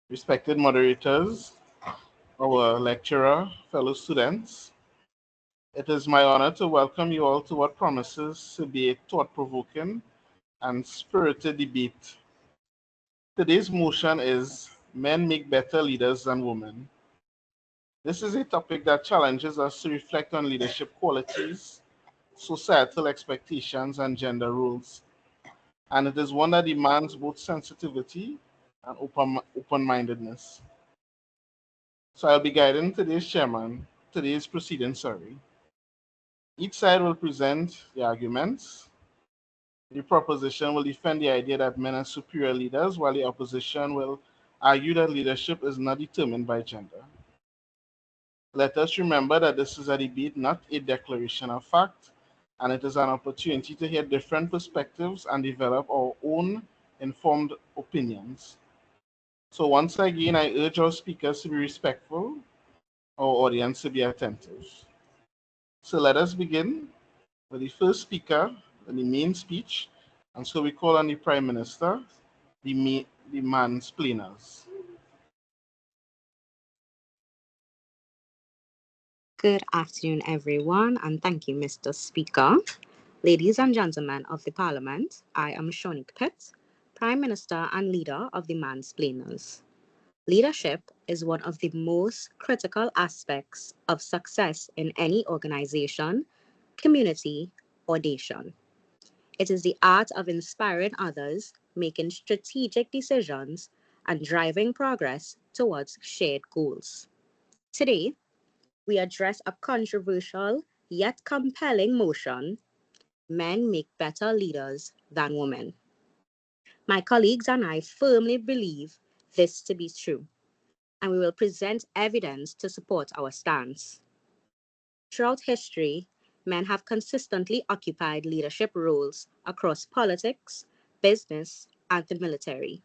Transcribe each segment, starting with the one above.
Respected moderators, our lecturer, fellow students, it is my honor to welcome you all to what promises to be a thought-provoking and spirited debate. Today's motion is Men Make Better Leaders Than Women. This is a topic that challenges us to reflect on leadership qualities, societal expectations, and gender roles. And it is one that demands both sensitivity and open-mindedness. So I'll be guiding today's proceeding, sorry. Each side will present the arguments. The proposition will defend the idea that men are superior leaders, while the opposition will argue that leadership is not determined by gender. Let us remember that this is a debate, not a declaration of fact, and it is an opportunity to hear different perspectives and develop our own informed opinions. So once again, I urge our speakers to be respectful, our audience to be attentive. So let us begin with the first speaker in the main speech, and so we call on the Prime Minister, the mansplainers. Good afternoon, everyone, and thank you, Mr. Speaker. Ladies and gentlemen of the Parliament, I am Shonique Pitt, Prime Minister and leader of the Mansplainers. Leadership is one of the most critical aspects of success in any organization, community, or nation. It is the art of inspiring others, making strategic decisions, and driving progress towards shared goals. Today, we address a controversial yet compelling motion: men make better leaders than women. My colleagues and I firmly believe this to be true, and we will present evidence to support our stance. Throughout history, men have consistently occupied leadership roles across politics, business, and the military.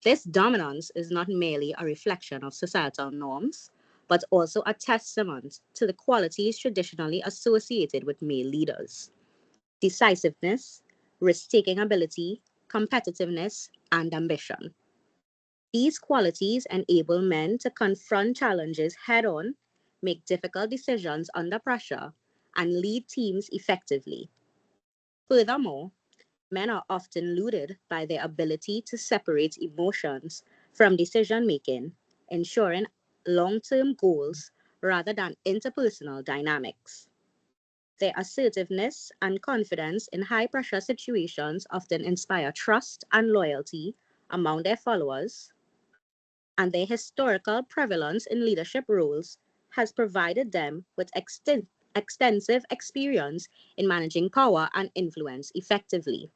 This dominance is not merely a reflection of societal norms, but also a testament to the qualities traditionally associated with male leaders: decisiveness, risk taking ability, competitiveness, and ambition. These qualities enable men to confront challenges head on, make difficult decisions under pressure, and lead teams effectively. Furthermore, men are often lauded by their ability to separate emotions from decision making, ensuring long term goals rather than interpersonal dynamics. Their assertiveness and confidence in high pressure situations often inspire trust and loyalty among their followers, and their historical prevalence in leadership roles has provided them with extensive experience in managing power and influence effectively.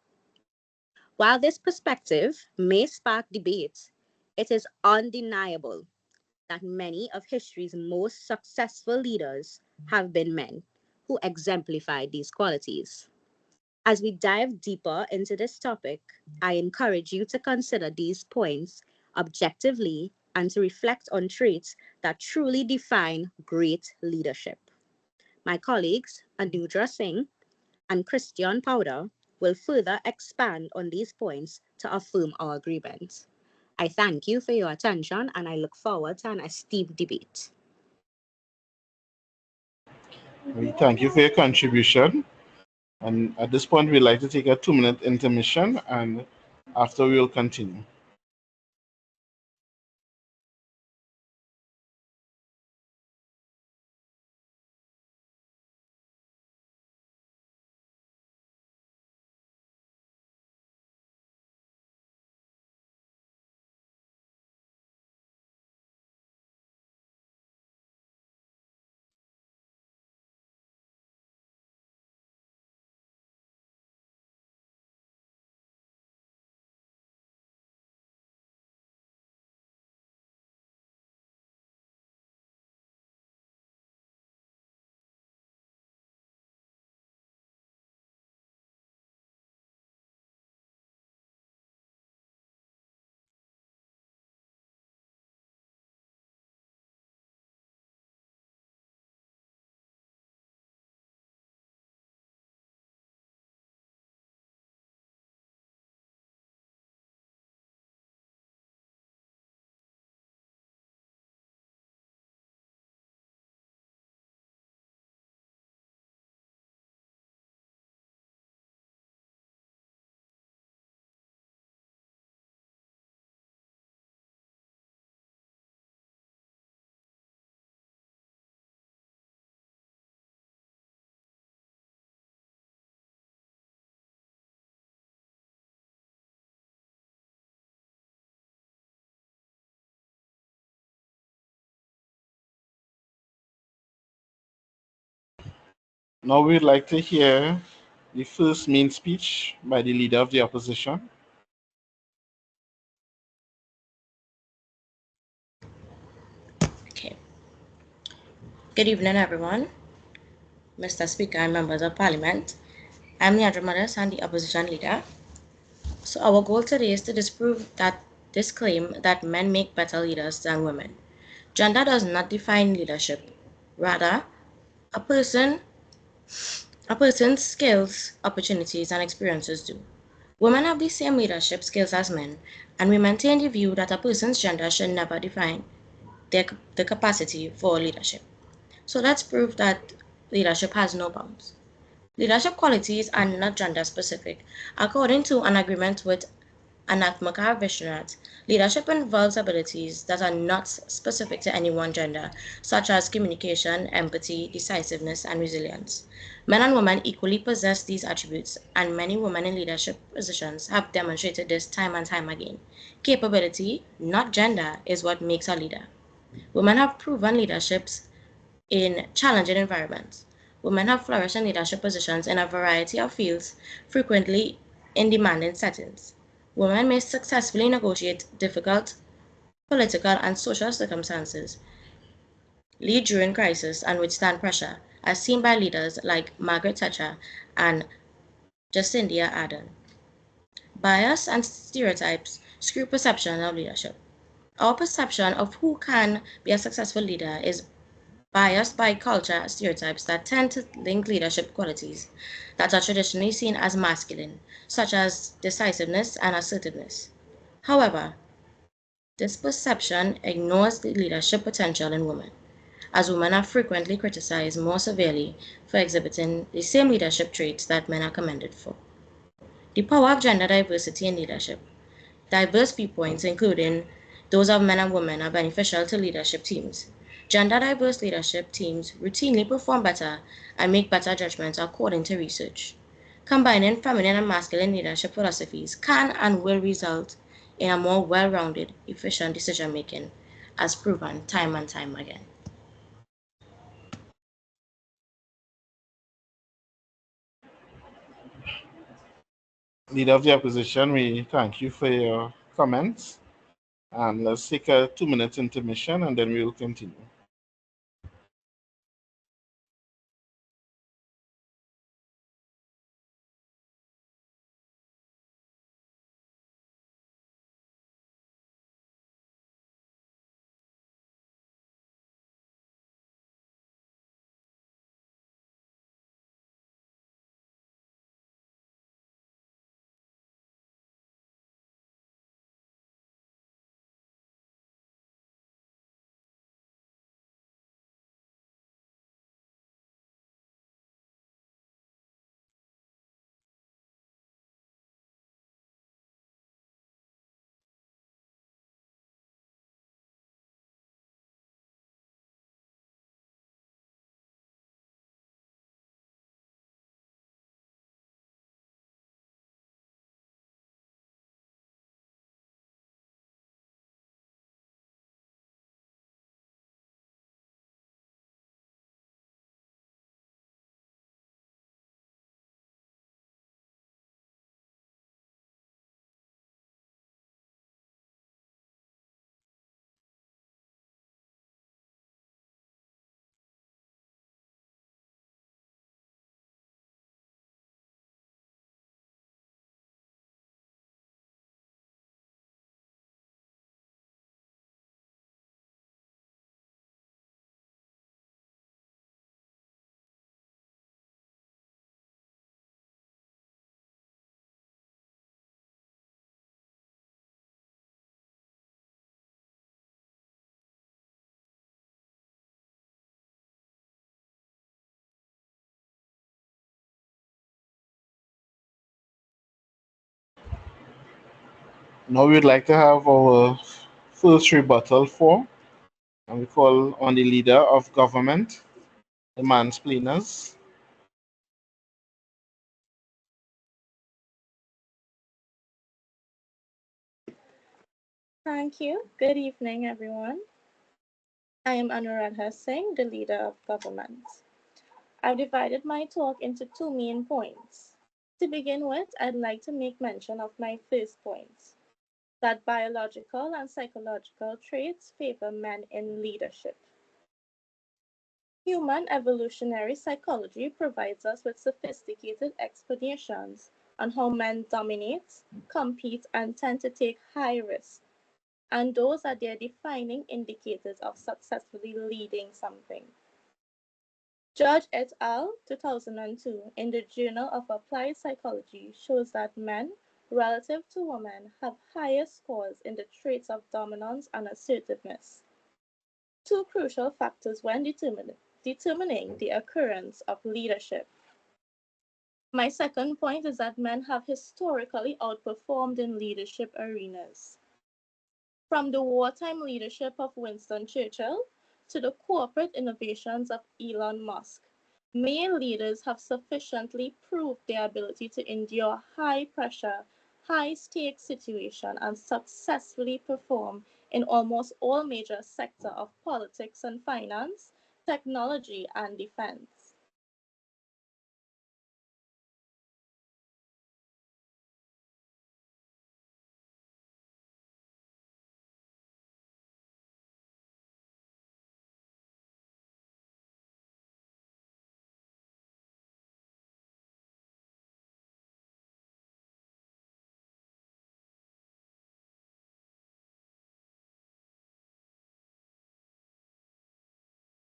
While this perspective may spark debate, it is undeniable that many of history's most successful leaders have been men who exemplified these qualities. As we dive deeper into this topic, I encourage you to consider these points objectively and to reflect on traits that truly define great leadership. My colleagues, Anudra Singh and Christian Powder, will further expand on these points to affirm our agreement. I thank you for your attention and I look forward to an esteemed debate. We thank you for your contribution. And at this point, we'd like to take a 2-minute intermission, and after we will continue. Now we'd like to hear the first main speech by the leader of the opposition. Okay. Good evening, everyone. Mr. Speaker and members of Parliament. I'm Leandra Maris and the opposition leader. So our goal today is to disprove that this claim that men make better leaders than women. Gender does not define leadership. Rather, a person a person's skills, opportunities, and experiences do. Women have the same leadership skills as men, and we maintain the view that a person's gender should never define the capacity for leadership. So let's prove that leadership has no bounds. Leadership qualities are not gender specific. According to an agreement with Anatmaka Vishwanath, leadership involves abilities that are not specific to any one gender, such as communication, empathy, decisiveness, and resilience. Men and women equally possess these attributes, and many women in leadership positions have demonstrated this time and time again. Capability, not gender, is what makes a leader. Women have proven leaderships in challenging environments. Women have flourished in leadership positions in a variety of fields, frequently in demanding settings. Women may successfully negotiate difficult political and social circumstances, lead during crisis, and withstand pressure, as seen by leaders like Margaret Thatcher and Jacinda Ardern. Bias and stereotypes skew perception of leadership. Our perception of who can be a successful leader is biased by culture stereotypes that tend to link leadership qualities that are traditionally seen as masculine, such as decisiveness and assertiveness. However, this perception ignores the leadership potential in women, as women are frequently criticized more severely for exhibiting the same leadership traits that men are commended for. The power of gender diversity in leadership. Diverse viewpoints, including those of men and women, are beneficial to leadership teams. Gender diverse leadership teams routinely perform better and make better judgments according to research. Combining feminine and masculine leadership philosophies can and will result in a more well rounded, efficient decision making, as proven time and time again. Leader of the opposition, we thank you for your comments. And let's take a 2 minute intermission and then we will continue. Now we'd like to have our first rebuttal for, and we call on the leader of government, the mansplainers. Thank you. Good evening, everyone. I am Anuradha Singh, the leader of government. I've divided my talk into two main points. To begin with, I'd like to make mention of my first point that biological and psychological traits favor men in leadership. Human evolutionary psychology provides us with sophisticated explanations on how men dominate, compete, and tend to take high risks, and those are their defining indicators of successfully leading something. Judge et al. 2002 in the Journal of Applied Psychology shows that men, relative to women, have higher scores in the traits of dominance and assertiveness, two crucial factors when determining the occurrence of leadership. My second point is that men have historically outperformed in leadership arenas. From the wartime leadership of Winston Churchill to the corporate innovations of Elon Musk, male leaders have sufficiently proved their ability to endure high pressure, high stakes situations and successfully perform in almost all major sectors of politics and finance, technology, and defense.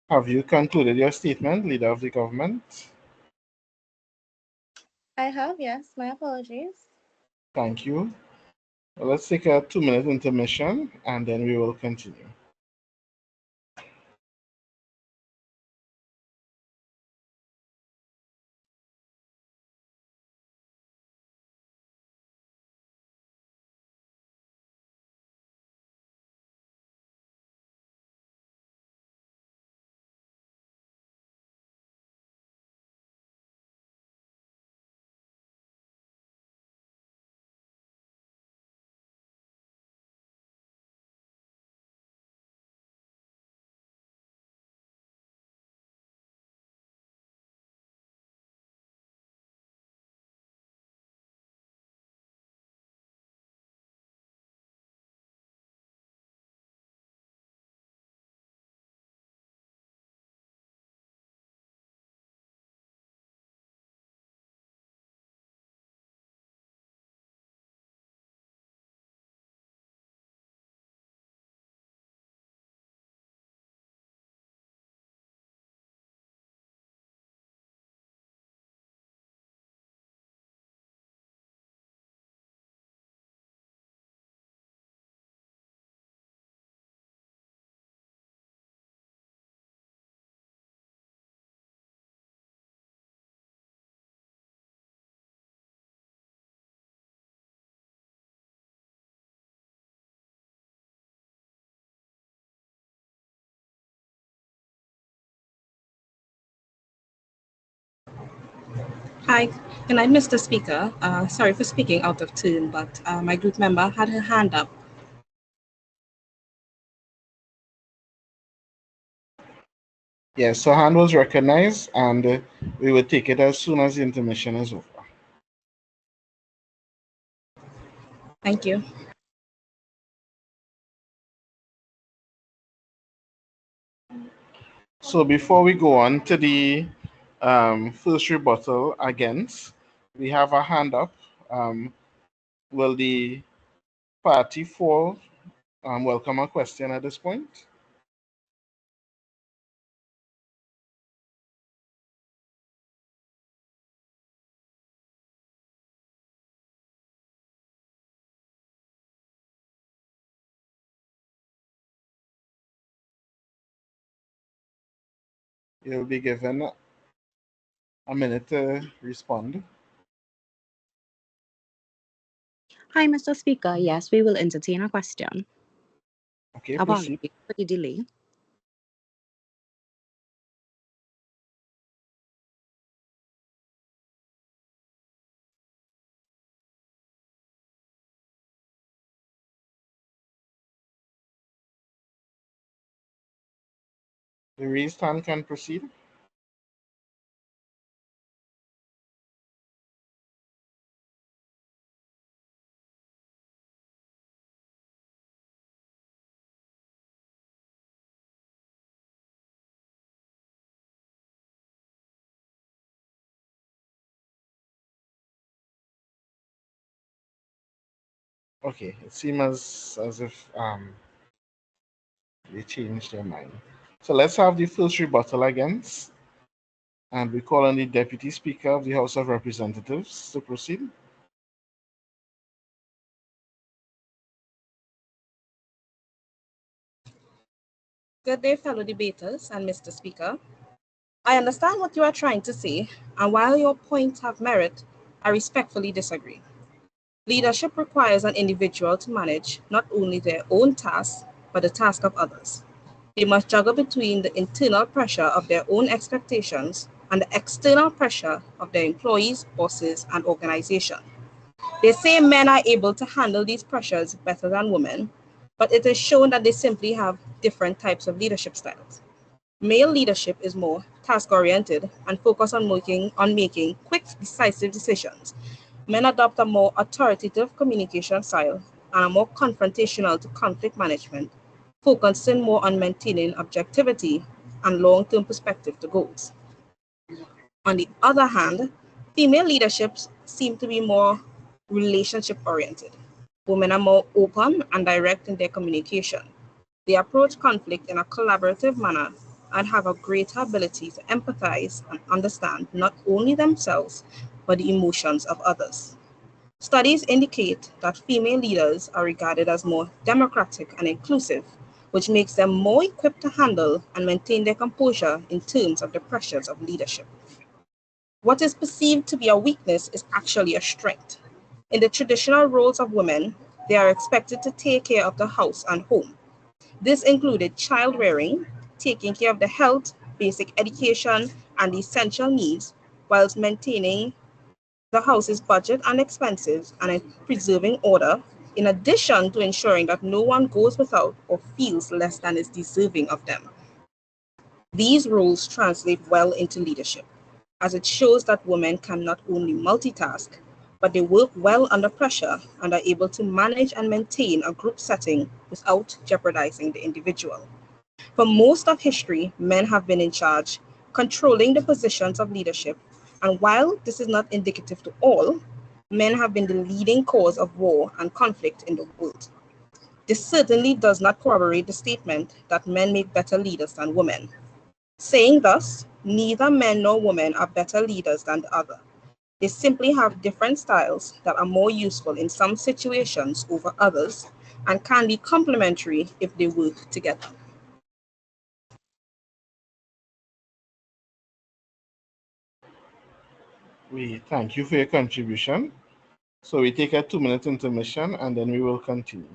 Have you concluded your statement, Leader of the Government? I have, yes, my apologies. Thank you. Well, let's take a 2-minute intermission and then we will continue. Hi, good night, Mr. Speaker. Sorry for speaking out of turn, but my group member had her hand up. Yes, so hand was recognized and we will take it as soon as the intermission is over. Thank you. So before we go on to the first rebuttal against, we have a hand up. Will the party for welcome a question at this point? You'll be given a minute to respond. Hi, Mr. Speaker. Yes, we will entertain a question. Okay, proceed. Apologies for the delay. The raised hand can proceed. Okay, it seems as if they changed their mind. So let's have the first rebuttal against, and we call on the Deputy Speaker of the House of Representatives to proceed. Good day, fellow debaters and Mr. Speaker. I understand what you are trying to say, and while your points have merit, I respectfully disagree. Leadership requires an individual to manage not only their own tasks, but the task of others. They must juggle between the internal pressure of their own expectations and the external pressure of their employees, bosses, and organization. They say men are able to handle these pressures better than women, but it is shown that they simply have different types of leadership styles. Male leadership is more task-oriented and focused on making quick, decisive decisions. Men adopt a more authoritative communication style and are more confrontational to conflict management, focusing more on maintaining objectivity and long-term perspective to goals. On the other hand, female leaderships seem to be more relationship oriented. Women are more open and direct in their communication. They approach conflict in a collaborative manner and have a greater ability to empathize and understand not only themselves, but the emotions of others. Studies indicate that female leaders are regarded as more democratic and inclusive, which makes them more equipped to handle and maintain their composure in terms of the pressures of leadership. What is perceived to be a weakness is actually a strength. In the traditional roles of women, they are expected to take care of the house and home. This included child rearing, taking care of the health, basic education, and the essential needs, whilst maintaining the house's budget and expenses and preserving order, in addition to ensuring that no one goes without or feels less than is deserving of them. These roles translate well into leadership, as it shows that women can not only multitask, but they work well under pressure and are able to manage and maintain a group setting without jeopardizing the individual. For most of history, men have been in charge, controlling the positions of leadership, and while this is not indicative to all, men have been the leading cause of war and conflict in the world. This certainly does not corroborate the statement that men make better leaders than women. Saying thus, neither men nor women are better leaders than the other. They simply have different styles that are more useful in some situations over others and can be complementary if they work together. We thank you for your contribution. So we take a 2 minute intermission and then we will continue.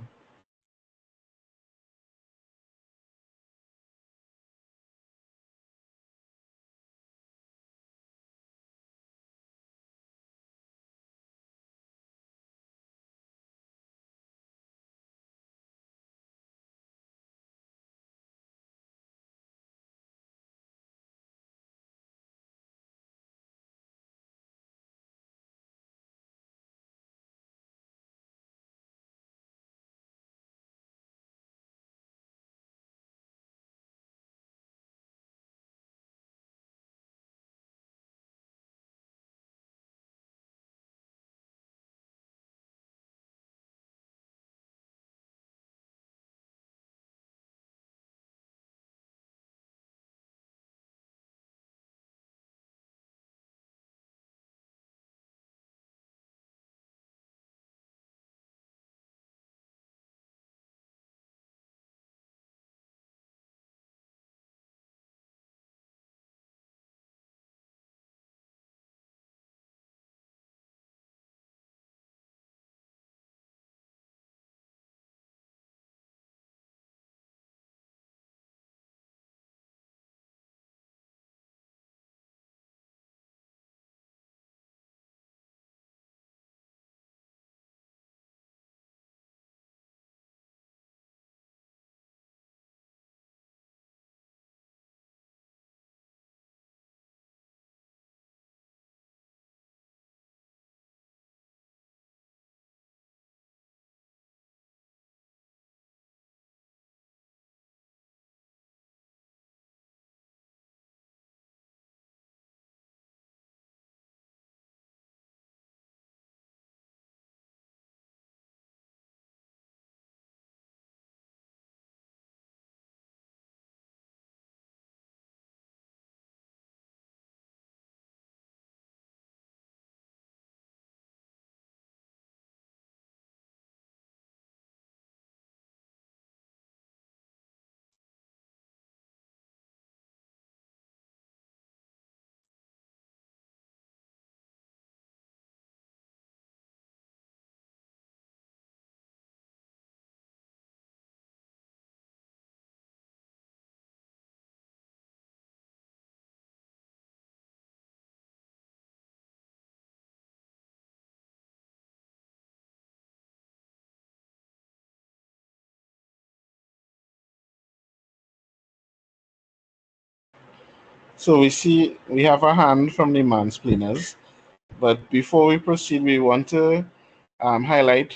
So we have a hand from the mansplainers, but before we proceed, we want to highlight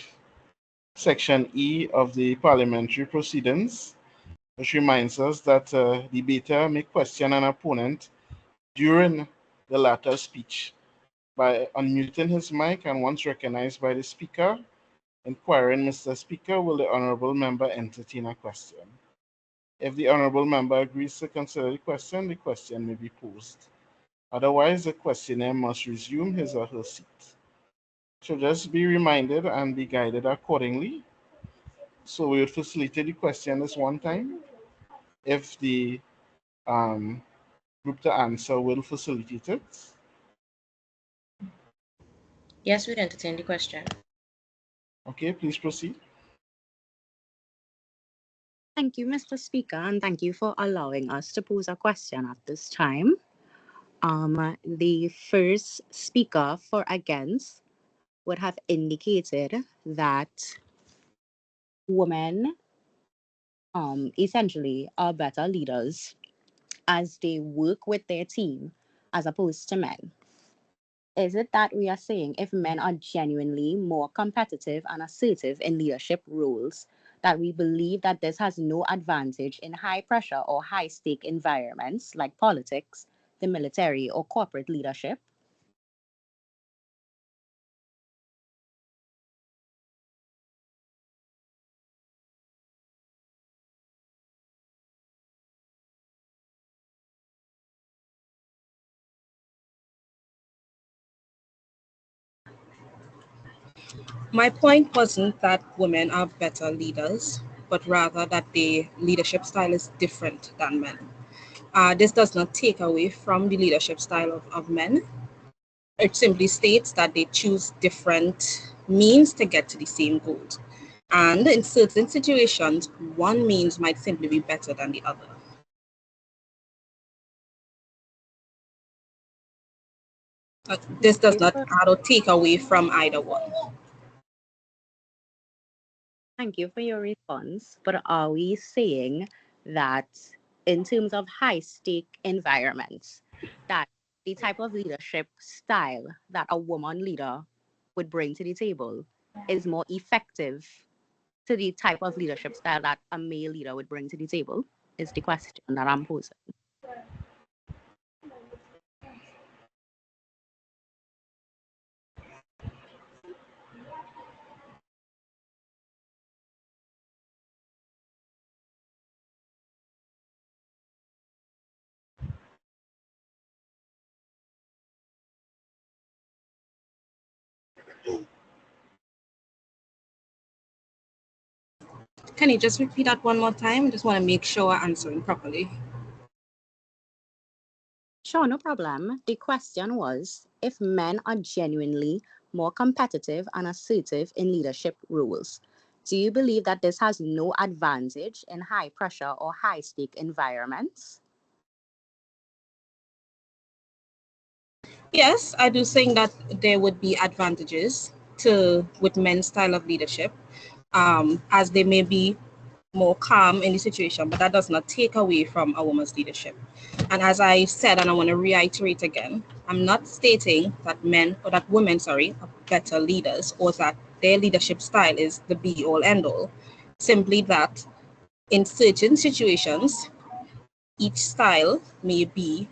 Section E of the Parliamentary Proceedings, which reminds us that debater may question an opponent during the latter's speech by unmuting his mic and once recognized by the speaker, inquiring, Mr. Speaker, will the honorable member entertain a question? If the honorable member agrees to consider the question may be posed. Otherwise, the questioner must resume his or her seat. So just be reminded and be guided accordingly. So we would facilitate the question this one time. If the group to answer will facilitate it. Yes, we'd entertain the question. Okay, please proceed. Thank you, Mr. Speaker, and thank you for allowing us to pose a question at this time. The first speaker for against would have indicated that women essentially are better leaders as they work with their team as opposed to men. Is it that we are saying if men are genuinely more competitive and assertive in leadership roles, that we believe that this has no advantage in high pressure or high stake environments like politics, the military, or corporate leadership? My point wasn't that women are better leaders, but rather that their leadership style is different than men. This does not take away from the leadership style of men. It simply states that they choose different means to get to the same goal. And in certain situations, one means might simply be better than the other. This does not add or take away from either one. Thank you for your response. But are we saying that in terms of high stake environments, that the type of leadership style that a woman leader would bring to the table is more effective to the type of leadership style that a male leader would bring to the table? Is the question that I'm posing. Can you just repeat that one more time? I just want to make sure I'm answering properly. Sure, no problem. The question was if men are genuinely more competitive and assertive in leadership roles, do you believe that this has no advantage in high pressure or high stake environments? Yes, I do think that there would be advantages with men's style of leadership, as they may be more calm in the situation, but that does not take away from a woman's leadership. And as I said, and I want to reiterate again, I'm not stating that women, are better leaders or that their leadership style is the be all end all. Simply that in certain situations, each style may be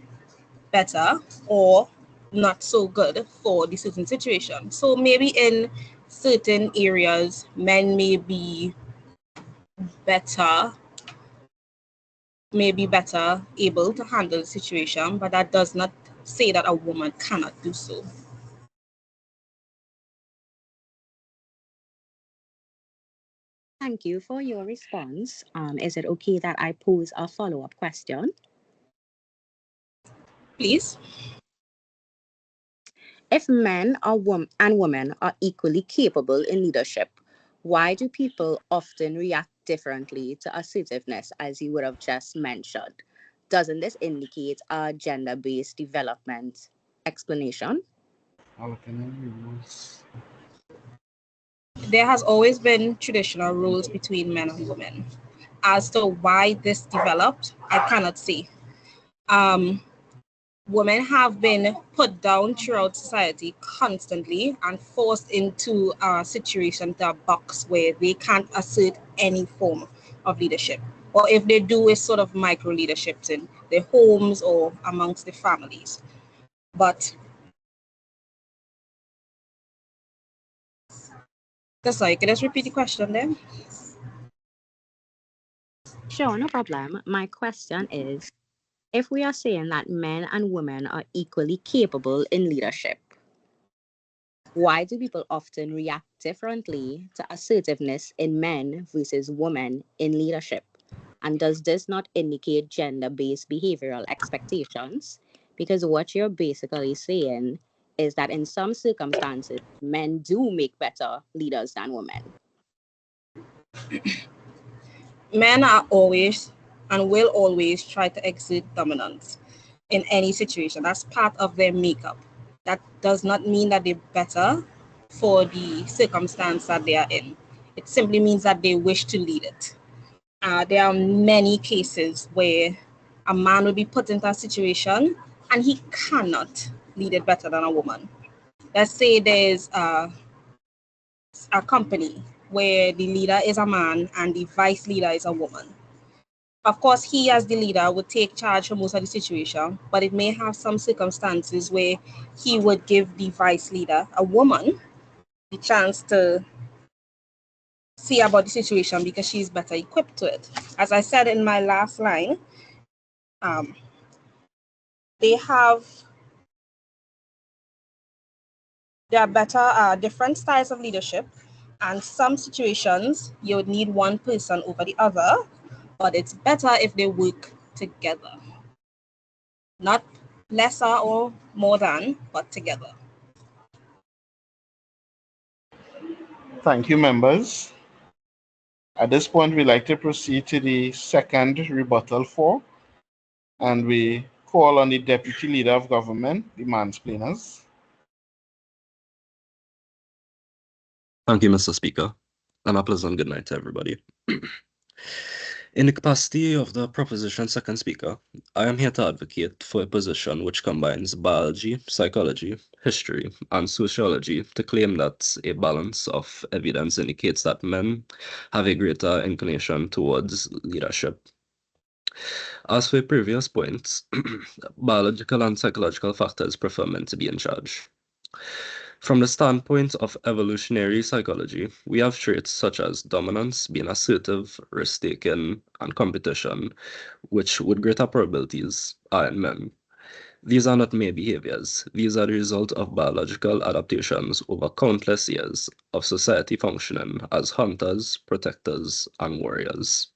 better or not so good for the certain situation. So maybe in certain areas, men better may be better able to handle the situation, but that does not say that a woman cannot do so. Thank you for your response. Is it okay that I pose a follow-up question? Please. If men and women are equally capable in leadership, why do people often react differently to assertiveness, as you would have just mentioned? Doesn't this indicate a gender-based development explanation? There has always been traditional rules between men and women. As to why this developed, I cannot say. women have been put down throughout society constantly and forced into a situation, to a box where they can't assert any form of leadership. Or if they do, it's sort of micro leaderships in their homes or amongst the families. But sorry, can I just repeat the question then? Sure, no problem. My question is, if we are saying that men and women are equally capable in leadership, why do people often react differently to assertiveness in men versus women in leadership? And does this not indicate gender based behavioral expectations? Because what you're basically saying is that in some circumstances, men do make better leaders than women. Men are always and will always try to exert dominance in any situation. That's part of their makeup. That does not mean that they're better for the circumstance that they are in. It simply means that they wish to lead it. There are many cases where a man will be put into a situation and he cannot lead it better than a woman. Let's say there's a company where the leader is a man and the vice leader is a woman. Of course, he as the leader would take charge for most of the situation, but it may have some circumstances where he would give the vice leader, a woman, the chance to see about the situation because she's better equipped to it. As I said in my last line, there are better, different styles of leadership, and some situations you would need one person over the other, but it's better if they work together. Not lesser or more than, but together. Thank you, members. At this point, we'd like to proceed to the second rebuttal for, and we call on the Deputy Leader of Government, the mansplainers. Thank you, Mr. Speaker, and a pleasant good night to everybody. In the capacity of the Proposition Second Speaker, I am here to advocate for a position which combines biology, psychology, history, and sociology to claim that a balance of evidence indicates that men have a greater inclination towards leadership. As for previous points, biological and psychological factors prefer men to be in charge. From the standpoint of evolutionary psychology, we have traits such as dominance, being assertive, risk-taking, and competition, which with greater probabilities are in men. These are not mere behaviors. These are the result of biological adaptations over countless years of society functioning as hunters, protectors, and warriors.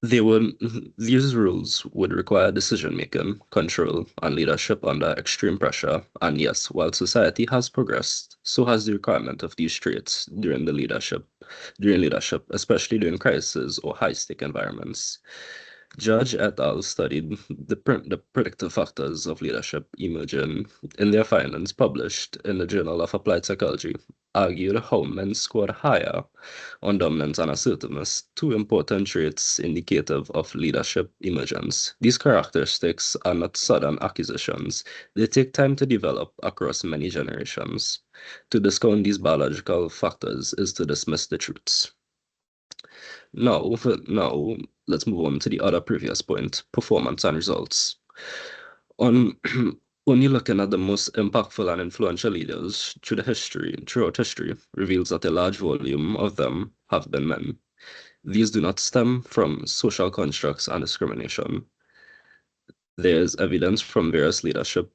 These rules would require decision-making, control, and leadership under extreme pressure. And yes, while society has progressed, so has the requirement of these traits during leadership, especially during crisis or high-stake environments. Judge et al. Studied the predictive factors of leadership emerging in their findings published in the Journal of Applied Psychology, argued how men scored higher on dominance and assertiveness, two important traits indicative of leadership emergence. These characteristics are not sudden acquisitions. They take time to develop across many generations. To discount these biological factors is to dismiss the truths. Now, let's move on to the other previous point, performance and results. When you're looking at the most impactful and influential leaders throughout history, reveals that a large volume of them have been men. These do not stem from social constructs and discrimination. There's evidence from various leadership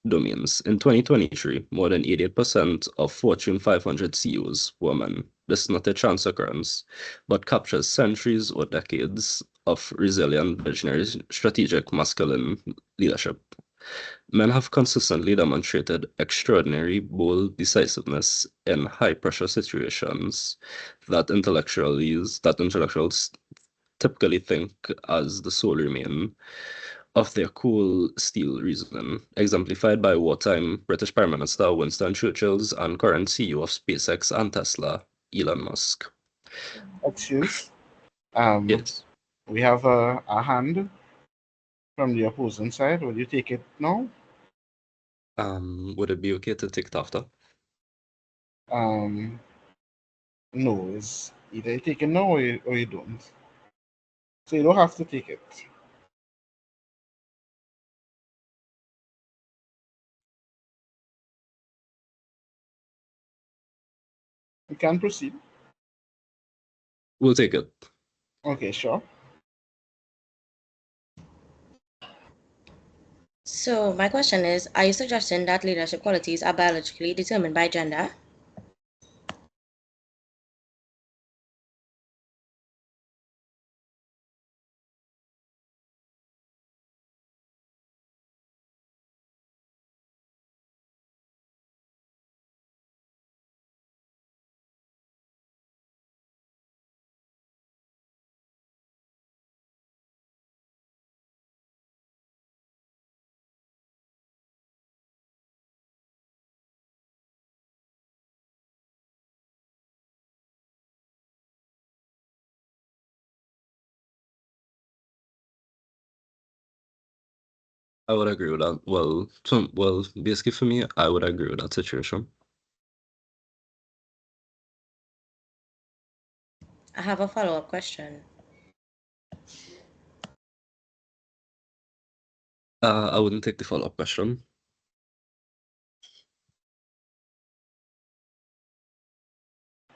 domains. In 2023, more than 88% of Fortune 500 CEOs were men. This is not a chance occurrence, but captures centuries or decades of resilient, visionary, strategic masculine leadership. Men have consistently demonstrated extraordinary, bold decisiveness in high-pressure situations that intellectuals typically think as the sole remain of their cool steel reasoning, exemplified by wartime British Prime Minister Winston Churchill's and current CEO of SpaceX and Tesla, Elon Musk. Excuse. Yes. We have a hand. from the opposing side. Will you take it now? Would it be okay to take it after? Um, no, it's either you take it now or you don't. So you don't have to take it. You can proceed. We'll take it. Okay, sure. So my question is, are you suggesting that leadership qualities are biologically determined by gender? I would agree with that. Well, basically for me, I would agree with that situation. I have a follow-up question. I wouldn't take the follow-up question.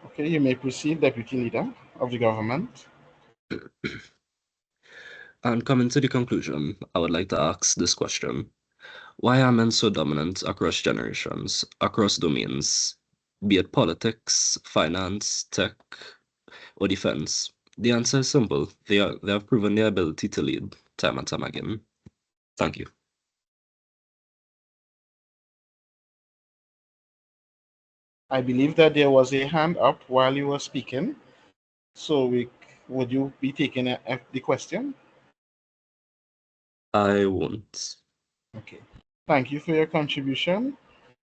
Okay, you may proceed, Deputy Leader of the government. And coming to the conclusion, I would like to ask this question. Why are men so dominant across generations, across domains, be it politics, finance, tech, or defense? The answer is simple. They have proven their ability to lead time and time again. Thank you. I believe that there was a hand up while you were speaking. So would you be taking the question? I won't. Okay. Thank you for your contribution.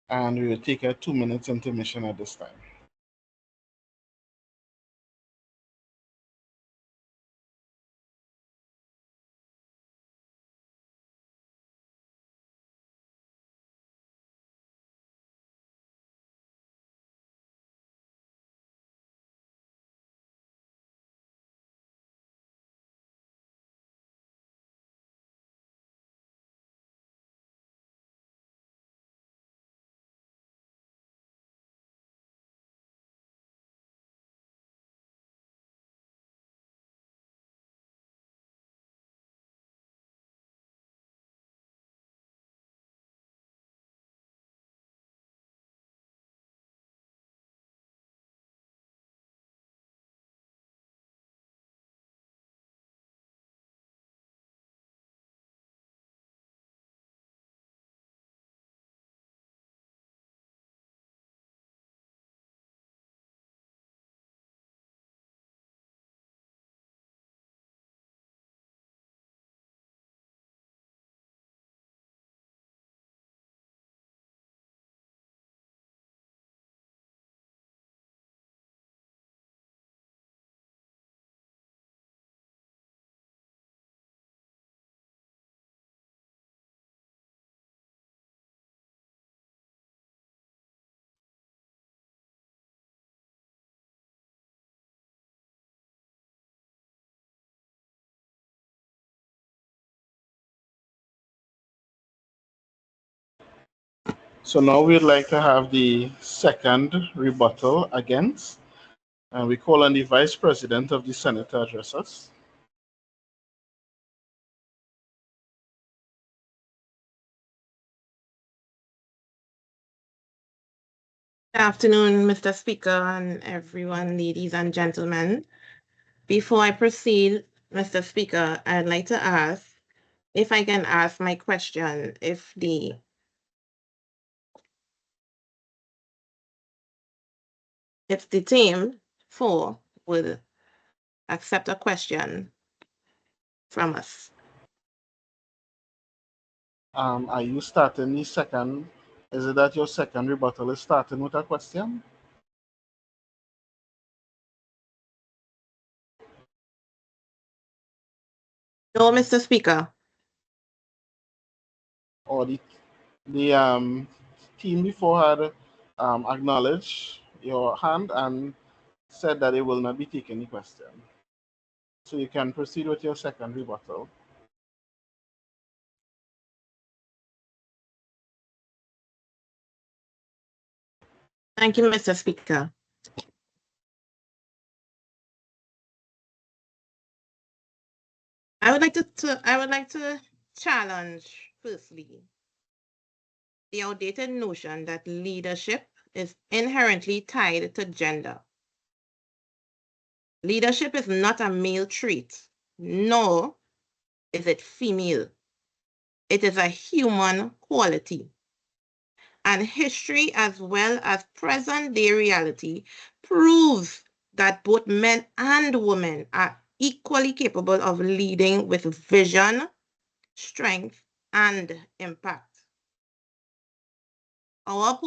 And we will take a 2 minutes intermission at this time. So now we'd like to have the second rebuttal against, and we call on the Vice President of the Senate to address us. Good afternoon, Mr. Speaker, and everyone, ladies and gentlemen. Before I proceed, Mr. Speaker, I'd like to ask if I can ask my question if the team four would accept a question from us. Are you starting the second? Is it that your second rebuttal is starting with a question? No, Mr. Speaker. or the team before had acknowledged your hand and said that they will not be taking any question. So you can proceed with your second rebuttal. Thank you, Mr. Speaker. I would like to challenge, firstly, the outdated notion that leadership is inherently tied to gender. Leadership is not a male trait, nor is it female. It is a human quality. And history, as well as present day reality, proves that both men and women are equally capable of leading with vision, strength, and impact. Our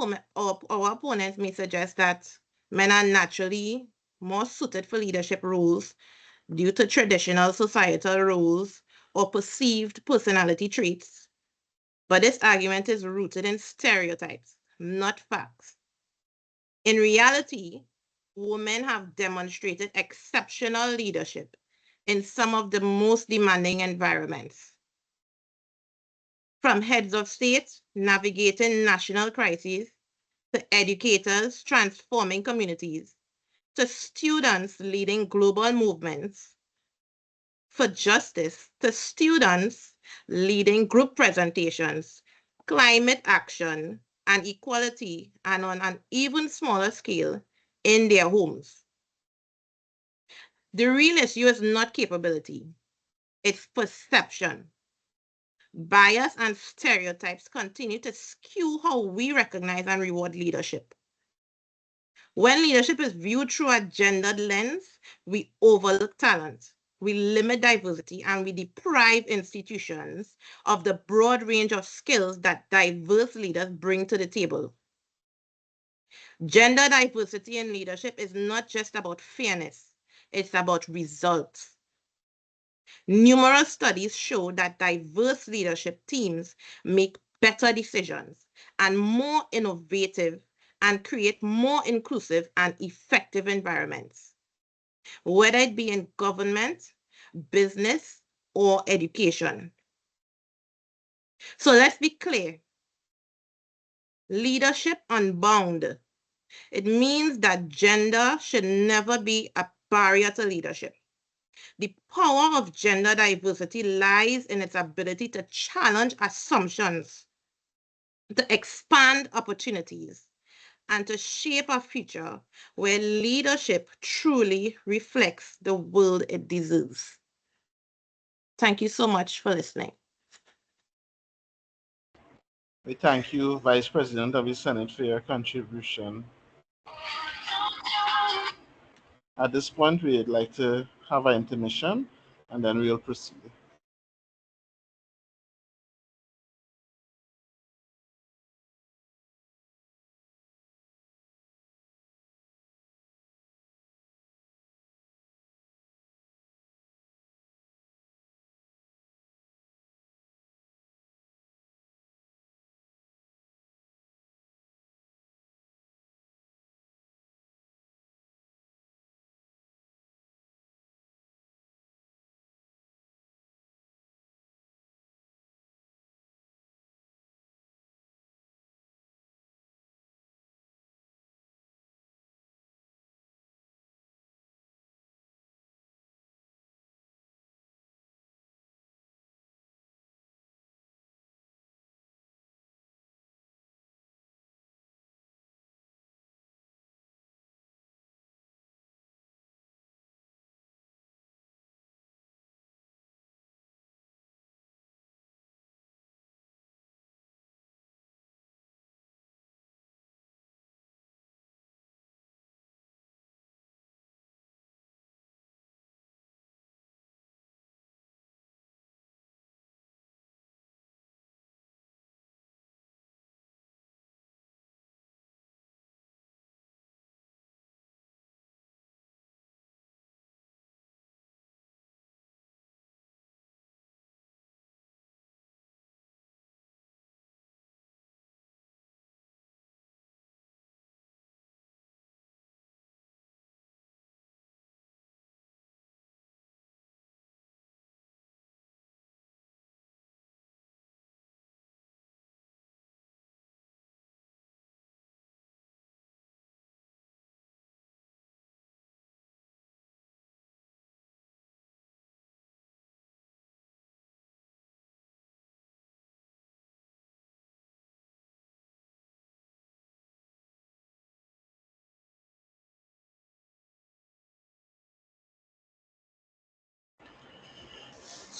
opponents may suggest that men are naturally more suited for leadership roles due to traditional societal roles or perceived personality traits. But this argument is rooted in stereotypes, not facts. In reality, women have demonstrated exceptional leadership in some of the most demanding environments. From heads of state navigating national crises, to educators transforming communities, to students leading global movements for justice, to students leading group presentations, climate action, and equality, and on an even smaller scale in their homes. The real issue is not capability, it's perception. Bias and stereotypes continue to skew how we recognize and reward leadership. When leadership is viewed through a gendered lens, we overlook talent, we limit diversity, and we deprive institutions of the broad range of skills that diverse leaders bring to the table. Gender diversity in leadership is not just about fairness, it's about results. Numerous studies show that diverse leadership teams make better decisions and more innovative and create more inclusive and effective environments, whether it be in government, business, or education. So let's be clear. Leadership unbound. It means that gender should never be a barrier to leadership. The power of gender diversity lies in its ability to challenge assumptions, to expand opportunities, and to shape a future where leadership truly reflects the world it deserves. Thank you so much for listening. We thank you, Vice President of the Senate, for your contribution. At this point, we'd like to have an intermission, and then we'll proceed.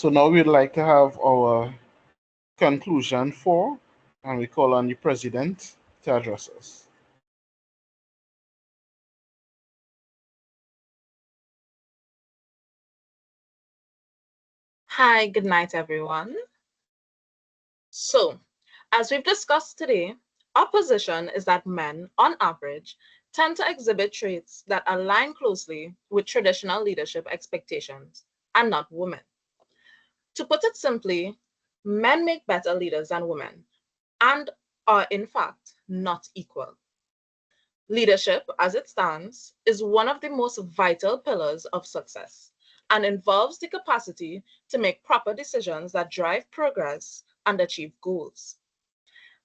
So now we'd like to have our conclusion for, and we call on the president to address us. Hi, good night, everyone. So, as we've discussed today, our position is that men, on average, tend to exhibit traits that align closely with traditional leadership expectations, and not women. To put it simply, men make better leaders than women, and are in fact not equal. Leadership, as it stands, is one of the most vital pillars of success and involves the capacity to make proper decisions that drive progress and achieve goals.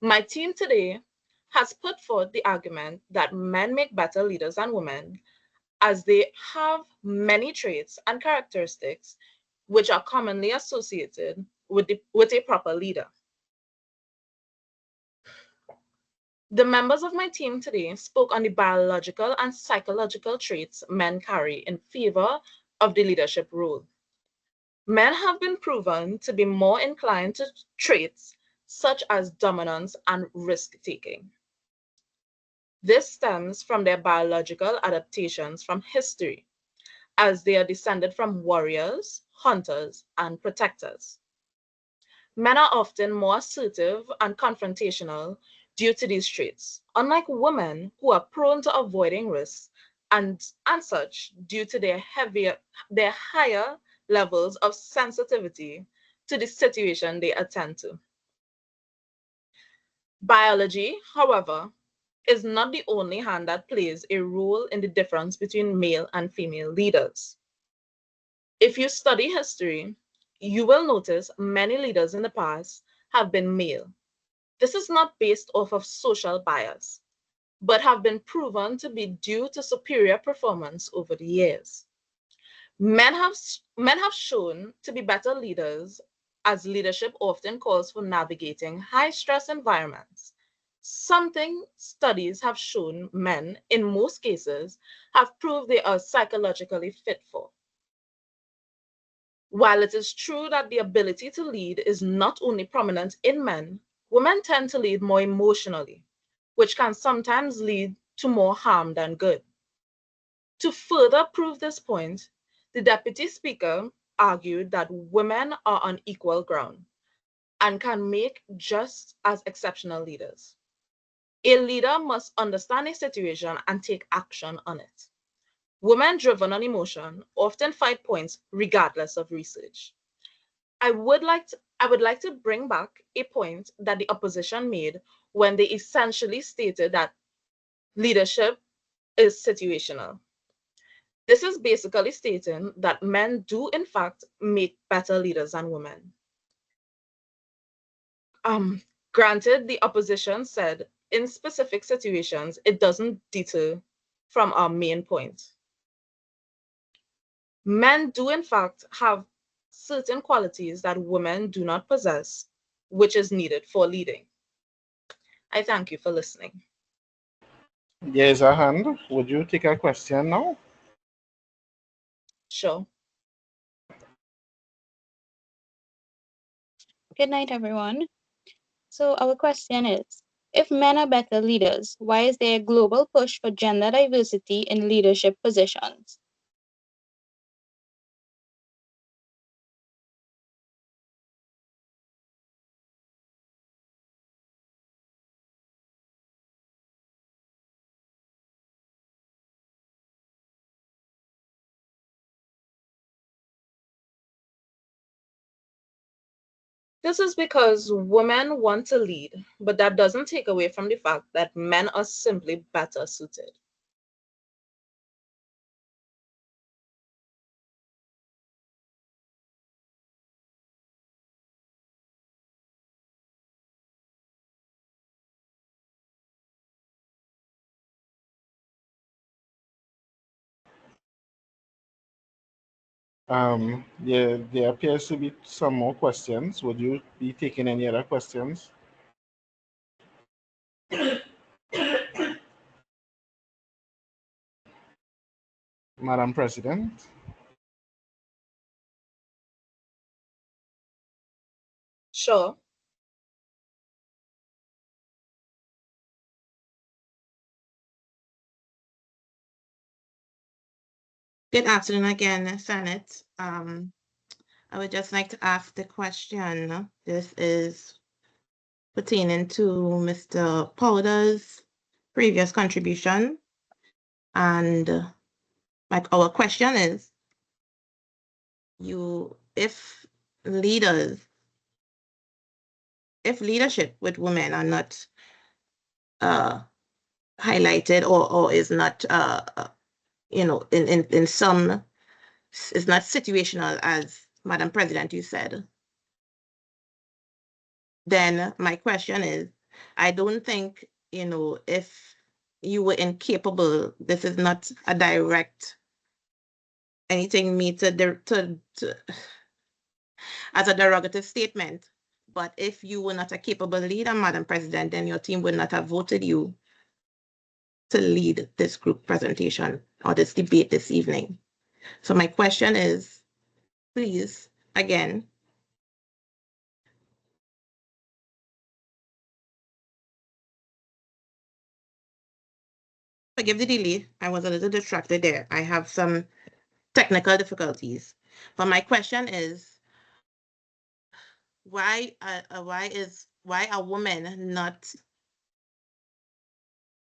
My team today has put forth the argument that men make better leaders than women, as they have many traits and characteristics which are commonly associated with a proper leader. The members of my team today spoke on the biological and psychological traits men carry in favor of the leadership role. Men have been proven to be more inclined to traits such as dominance and risk-taking. This stems from their biological adaptations from history, as they are descended from warriors, hunters, and protectors. Men are often more assertive and confrontational due to these traits, unlike women who are prone to avoiding risks and such due to their higher levels of sensitivity to the situation they attend to. Biology, however, is not the only hand that plays a role in the difference between male and female leaders. If you study history, you will notice many leaders in the past have been male. This is not based off of social bias, but have been proven to be due to superior performance over the years. Men have shown to be better leaders, as leadership often calls for navigating high-stress environments, something studies have shown men, in most cases, have proved they are psychologically fit for. While it is true that the ability to lead is not only prominent in men, women tend to lead more emotionally, which can sometimes lead to more harm than good. To further prove this point, the Deputy Speaker argued that women are on equal ground and can make just as exceptional leaders. A leader must understand a situation and take action on it. Women driven on emotion often fight points regardless of research. I would like to bring back a point that the opposition made when they essentially stated that leadership is situational. This is basically stating that men do in fact make better leaders than women. Granted, the opposition said in specific situations it doesn't deter from our main point. Men do in fact have certain qualities that women do not possess, which is needed for leading. I thank you for listening. There's a hand. Would you take a question now? Sure. Good night, everyone. So, our question is, if men are better leaders, why is there a global push for gender diversity in leadership positions? This is because women want to lead, but that doesn't take away from the fact that men are simply better suited. Yeah, there appears to be some more questions. Would you be taking any other questions? Madam President? Sure. Good afternoon again, Senate. I would just like to ask the question. This is pertaining to Mr. Powder's previous contribution. And our question is, if leadership with women are not highlighted or is not, in some, is not situational, as Madam President, you said, then my question is, I don't think, if you were incapable, this is not a direct anything me to as a derogative statement. But if you were not a capable leader, Madam President, then your team would not have voted you to lead this group presentation or this debate this evening. So my question is, please, again, forgive the delay. I was a little distracted there. I have some technical difficulties. But my question is, why are women not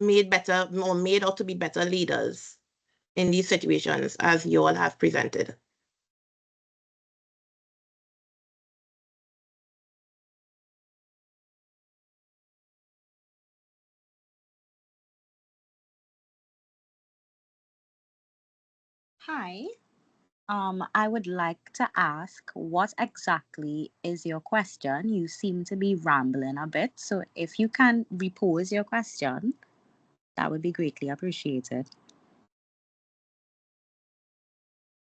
made better or made out to be better leaders in these situations as you all have presented? Hi. I would like to ask, what exactly is your question? You seem to be rambling a bit, so if you can repose your question, that would be greatly appreciated.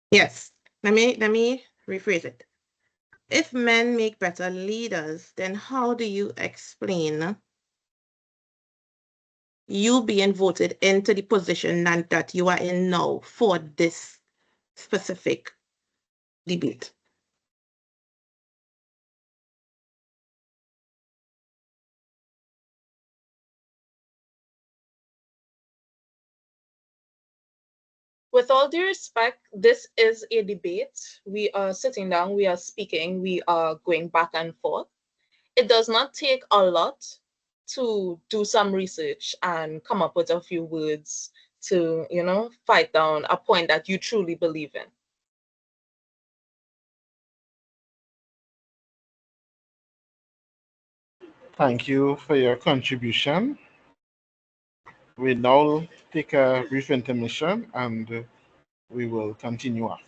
Yes. Let me rephrase it. If men make better leaders, then how do you explain you being voted into the position that you are in now for this specific debate? With all due respect, this is a debate. We are sitting down, we are speaking, we are going back and forth. It does not take a lot to do some research and come up with a few words to, fight down a point that you truly believe in. Thank you for your contribution. We now take a brief intermission and we will continue after.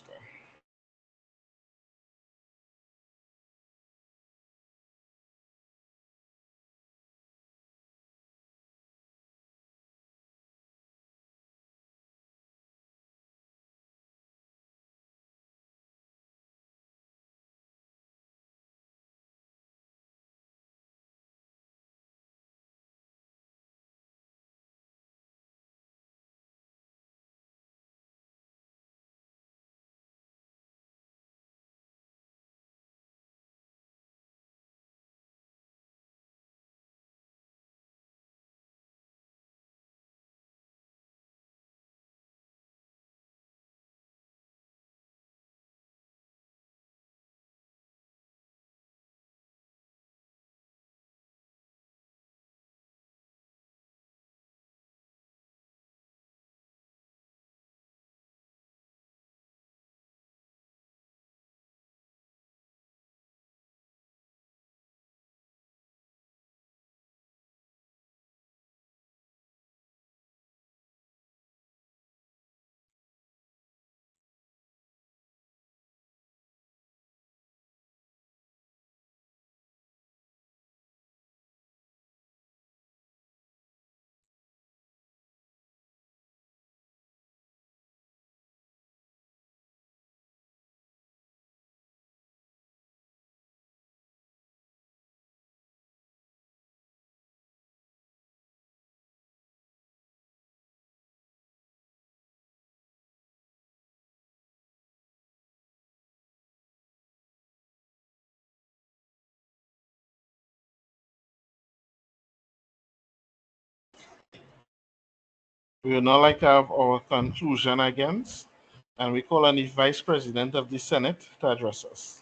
We would now like to have our conclusion against, and we call on the Vice President of the Senate to address us.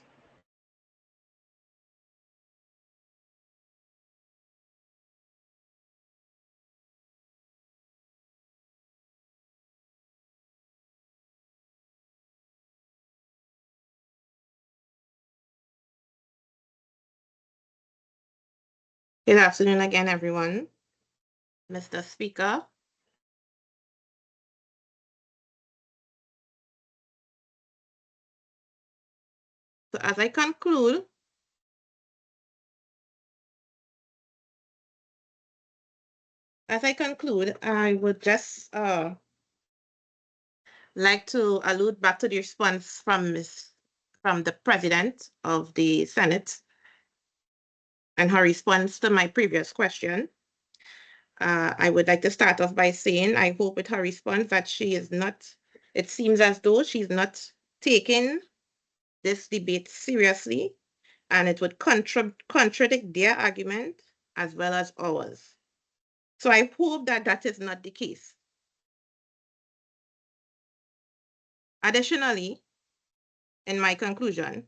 Good afternoon again, everyone. Mr. Speaker, so as I conclude, I would just like to allude back to the response from the President of the Senate and her response to my previous question. I would like to start off by saying I hope with her response that she is not, it seems as though she's not taking this debate seriously, and it would contradict their argument as well as ours. So I hope that that is not the case. Additionally, in my conclusion,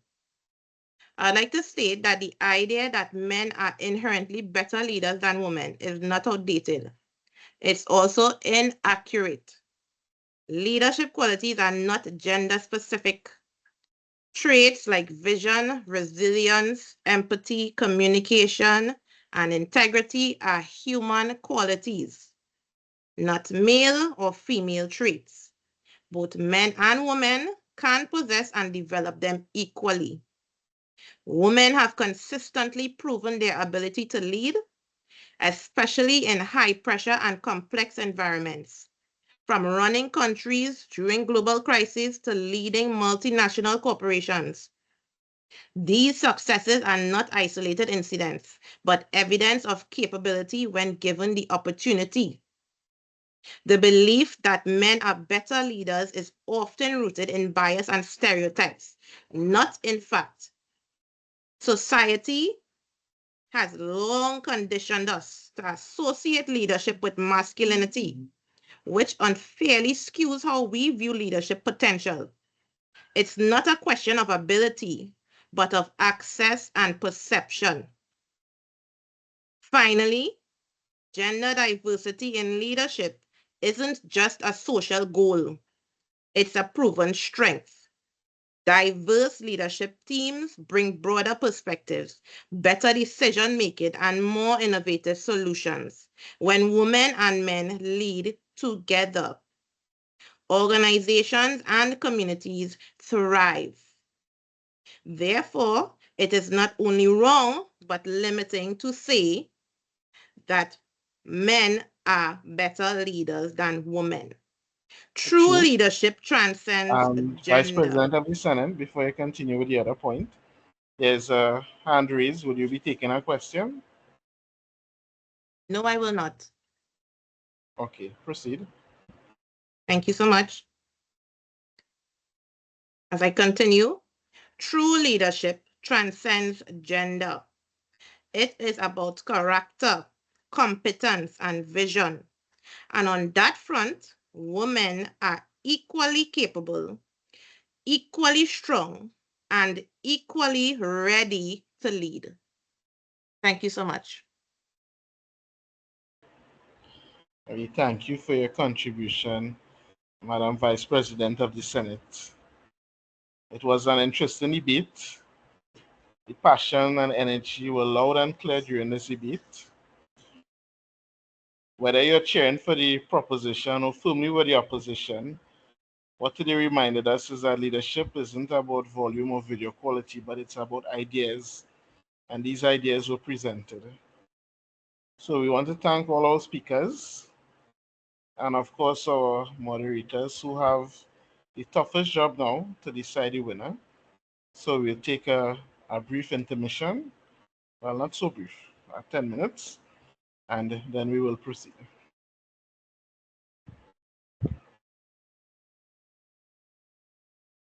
I'd like to state that the idea that men are inherently better leaders than women is not outdated. It's also inaccurate. Leadership qualities are not gender-specific. Traits like vision, resilience, empathy, communication, and integrity are human qualities, not male or female traits. Both men and women can possess and develop them equally. Women have consistently proven their ability to lead, especially in high-pressure and complex environments, from running countries during global crises to leading multinational corporations. These successes are not isolated incidents, but evidence of capability when given the opportunity. The belief that men are better leaders is often rooted in bias and stereotypes, not in fact. Society has long conditioned us to associate leadership with masculinity, which unfairly skews how we view leadership potential. It's not a question of ability, but of access and perception. Finally, gender diversity in leadership isn't just a social goal, it's a proven strength. Diverse leadership teams bring broader perspectives, better decision making, and more innovative solutions when women and men lead together. Organizations and communities thrive. Therefore, it is not only wrong, but limiting to say that men are better leaders than women. True True. leadership transcends Vice gender. President of the Senate, before you continue with the other point, there's a hand raised. Will you be taking a question? No, I will not. Okay, proceed. Thank you so much. As I continue, true leadership transcends gender. It is about character, competence, and vision. And on that front, women are equally capable, equally strong, and equally ready to lead. Thank you so much. We thank you for your contribution, Madam Vice President of the Senate. It was an interesting debate. The passion and energy were loud and clear during this debate. Whether you're cheering for the proposition or firmly with the opposition, what today reminded us is that leadership isn't about volume or video quality, but it's about ideas, and these ideas were presented. So we want to thank all our speakers and of course our moderators who have the toughest job now to decide the winner. So we'll take a brief intermission, well, not so brief, 10 minutes, and then we will proceed.